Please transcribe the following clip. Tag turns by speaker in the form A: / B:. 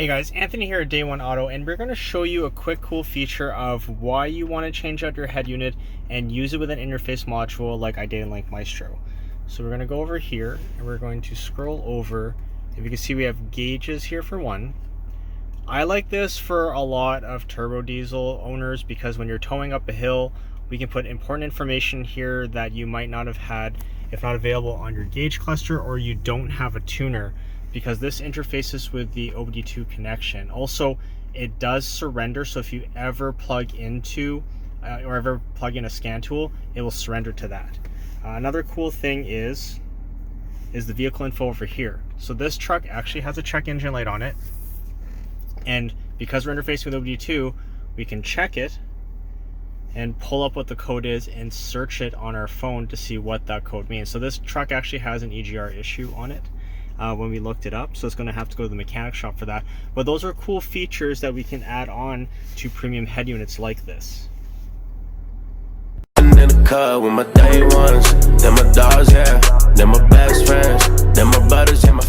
A: Hey guys, Anthony here at DayOneAuto, and we're going to show you a quick cool feature of why you want to change out your head unit and use it with an interface module like Idatalink Maestro. So we're going to go over here and we're going to scroll over. If you can see, we have gauges here for one. I like this for a lot of turbo diesel owners because when you're towing up a hill, we can put important information here that you might not have had if not available on your gauge cluster, or you don't have a tuner, because this interfaces with the OBD2 connection. Also, it does surrender, so if you ever plug into or ever plug in a scan tool, it will surrender to that. Another cool thing is the vehicle info over here. So this truck actually has a check engine light on it, and because we're interfacing with OBD2, we can check it and pull up what the code is and search it on our phone to see what that code means. So this truck actually has an EGR issue on it when we looked it up, so it's going to have to go to the mechanic shop for that. But those are cool features that we can add on to premium head units like this.
B: In the car with my day ones, they're my dogs, yeah, they're my best friends, they're my brothers, yeah, my